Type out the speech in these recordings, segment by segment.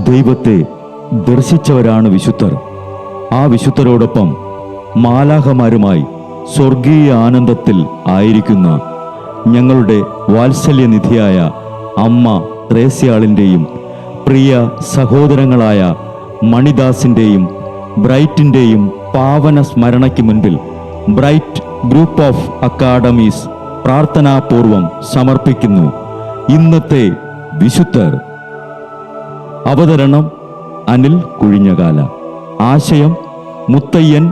ദൈവത്തെ ദർശിച്ചവരാണ് വിശുദ്ധർ. ആ വിശുദ്ധരോടൊപ്പം മാലാഖമാരുമായി സ്വർഗീയ ആനന്ദത്തിൽ ആയിരിക്കുന്ന ഞങ്ങളുടെ വാത്സല്യനിധിയായ അമ്മ ത്രേസ്യാളിൻ്റെയും പ്രിയ സഹോദരങ്ങളായ മണിദാസിൻ്റെയും ബ്രൈറ്റിൻ്റെയും പാവന സ്മരണയ്ക്ക് മുൻപിൽ ബ്രൈറ്റ് ഗ്രൂപ്പ് ഓഫ് അക്കാഡമീസ് പ്രാർത്ഥനാപൂർവം സമർപ്പിക്കുന്നു ഇന്നത്തെ വിശുദ്ധർ. അവതരണം അനിൽ കുഴിഞ്ഞകാല. ആശയം മുത്തയ്യൻ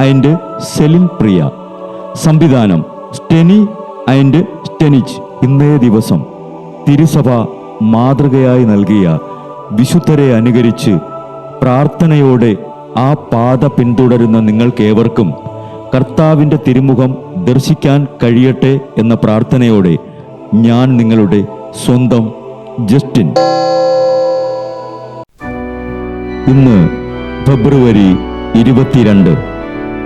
ആൻഡ് സെലിൻ പ്രിയ. സംവിധാനം സ്റ്റെനി ആൻഡ് സ്റ്റെനിച്ച്. ഇന്നേ ദിവസം തിരുസഭ മാതൃകയായി നൽകിയ വിശുദ്ധരെ അനുകരിച്ച് പ്രാർത്ഥനയോടെ ആ പാത പിന്തുടരുന്ന നിങ്ങൾക്കേവർക്കും കർത്താവിൻ്റെ തിരുമുഖം ദർശിക്കാൻ കഴിയട്ടെ എന്ന പ്രാർത്ഥനയോടെ ഞാൻ നിങ്ങളുടെ സ്വന്തം ജസ്റ്റിൻ. ഇന്ന് ഫെബ്രുവരി 22,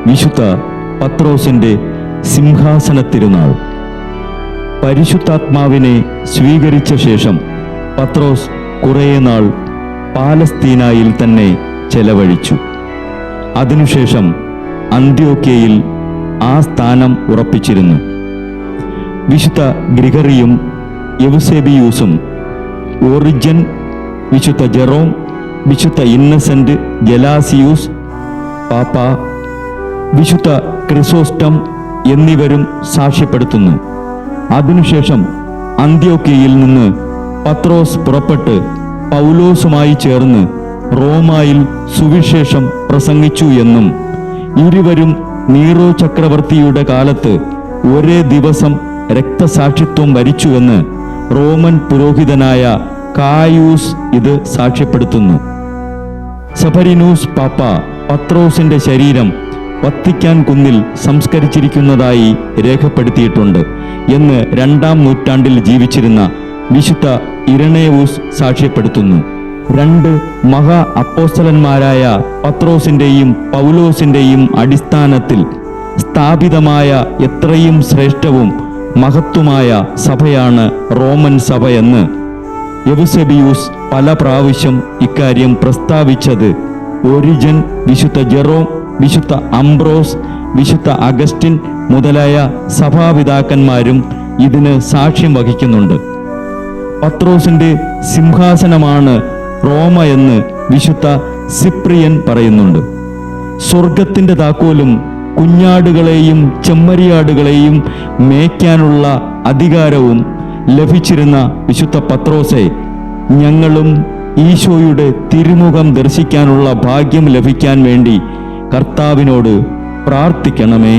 വിശുദ്ധ പത്രോസിൻ്റെ സിംഹാസന തിരുനാൾ. പരിശുദ്ധാത്മാവിനെ സ്വീകരിച്ച ശേഷം പത്രോസ് കുറേ നാൾ പാലസ്തീനായിൽ തന്നെ ചെലവഴിച്ചു. അതിനുശേഷം അന്ത്യോക്യയിൽ ആ സ്ഥാനം ഉറപ്പിച്ചിരുന്നു. വിശുദ്ധ ഗ്രിഗറിയും യൗസേബിയൂസും ഓറിജൻ, വിശുദ്ധ ജെറോം, വിശുദ്ധ ഇന്നസെന്റ് ഗലാസിയൂസ് പാപ്പ, വിശുദ്ധ ക്രിസോസ്റ്റം എന്നിവരും സാക്ഷ്യപ്പെടുത്തുന്നു. അതിനുശേഷം അന്ത്യോക്യയിൽ നിന്ന് പത്രോസ് പുറപ്പെട്ട് പൗലോസുമായി ചേർന്ന് റോമായിൽ സുവിശേഷം പ്രസംഗിച്ചു എന്നും ഇരുവരും നീറോ ചക്രവർത്തിയുടെ കാലത്ത് ഒരേ ദിവസം രക്തസാക്ഷിത്വം വരിച്ചുവെന്ന് റോമൻ പുരോഹിതനായ കായൂസ് ഇത് സാക്ഷ്യപ്പെടുത്തുന്നു. സഫരിനൂസ് പാപ്പ പത്രോസിന്റെ ശരീരം വത്തിക്കാൻ കുന്നിൽ സംസ്കരിച്ചിരിക്കുന്നതായി രേഖപ്പെടുത്തിയിട്ടുണ്ട് എന്ന് 2-ാം നൂറ്റാണ്ടിൽ ജീവിച്ചിരുന്ന വിശുദ്ധ ഇരണേവൂസ് സാക്ഷ്യപ്പെടുത്തുന്നു. 2 മഹാ അപ്പോസ്തലന്മാരായ പത്രോസിന്റെയും പൗലോസിന്റെയും അടിസ്ഥാനത്തിൽ സ്ഥാപിതമായ എത്രയും ശ്രേഷ്ഠവും മഹത്വമായ സഭയാണ് റോമൻ സഭ എന്ന് യൗസേബിയൂസ് പല പ്രാവശ്യം ഇക്കാര്യം പ്രസ്താവിച്ചത് ഓറിജൻ, വിശുദ്ധ ജെറോം, വിശുദ്ധ അംബ്രോസ്, വിശുദ്ധ അഗസ്റ്റിൻ മുതലായ സഭാപിതാക്കന്മാരും ഇതിന് സാക്ഷ്യം വഹിക്കുന്നുണ്ട്. പത്രോസിന്റെ സിംഹാസനമാണ് റോമ എന്ന് വിശുദ്ധ സിപ്രിയൻ പറയുന്നുണ്ട്. സ്വർഗത്തിന്റെ താക്കോലും കുഞ്ഞാടുകളെയും ചെമ്മരിയാടുകളെയും മേയ്ക്കാനുള്ള അധികാരവും ലഭിച്ചിരുന്ന വിശുദ്ധ പത്രോസെ ഞങ്ങളും ഈശോയുടെ തിരുമുഖം ദർശിക്കാനുള്ള ഭാഗ്യം ലഭിക്കാൻ വേണ്ടി കർത്താവിനോട് പ്രാർത്ഥിക്കണമേ.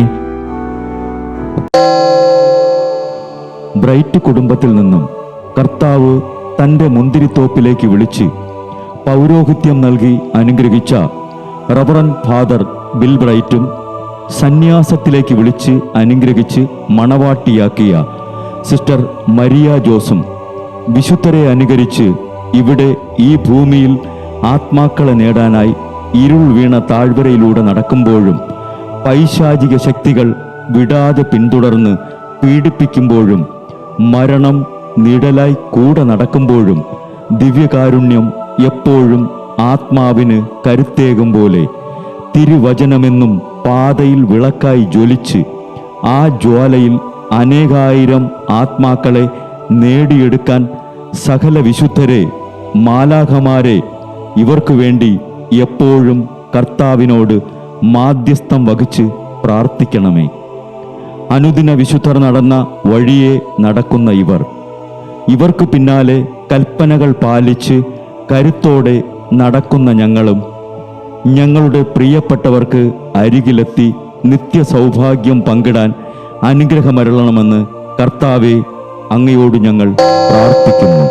ബ്രൈറ്റ് കുടുംബത്തിൽ നിന്നും കർത്താവ് തൻ്റെ മുന്തിരിത്തോപ്പിലേക്ക് വിളിച്ച് പൗരോഹിത്യം നൽകി അനുഗ്രഹിച്ച റവറൻ ഫാദർ ബിൽ ബ്രൈറ്റും സന്യാസത്തിലേക്ക് വിളിച്ച് അനുഗ്രഹിച്ച് മണവാട്ടിയാക്കിയ സിസ്റ്റർ മരിയ ജോസും വിശുദ്ധരെ അനുകരിച്ച് ഇവിടെ ഈ ഭൂമിയിൽ ആത്മാക്കളെ നേടാനായി ഇരുൾ വീണ താഴ്വരയിലൂടെ നടക്കുമ്പോഴും പൈശാചിക ശക്തികൾ വിടാതെ പിന്തുടർന്ന് പീഡിപ്പിക്കുമ്പോഴും മരണം നിഴലായി കൂടെ നടക്കുമ്പോഴും ദിവ്യകാരുണ്യം എപ്പോഴും ആത്മാവിന് കരുത്തേകും പോലെ തിരുവചനമെന്നും പാതയിൽ വിളക്കായി ജ്വലിച്ച് ആ ജ്വാലയിൽ അനേകായിരം ആത്മാക്കളെ നേടിയെടുക്കാൻ സകല വിശുദ്ധരെ, മാലാഖമാരെ ഇവർക്കു വേണ്ടി എപ്പോഴും കർത്താവിനോട് മാധ്യസ്ഥം വഹിച്ച് പ്രാർത്ഥിക്കണമേ. അനുദിന വിശുദ്ധർ നടന്ന വഴിയെ നടക്കുന്ന ഇവർക്ക് പിന്നാലെ കൽപ്പനകൾ പാലിച്ച് കരുത്തോടെ നടക്കുന്ന ഞങ്ങളും ഞങ്ങളുടെ പ്രിയപ്പെട്ടവർക്ക് അരികിലെത്തി നിത്യസൗഭാഗ്യം പങ്കിടാൻ അനുഗ്രഹമരുളണമെന്ന് കർത്താവേ അങ്ങയോട് ഞങ്ങൾ പ്രാർത്ഥിക്കുന്നു.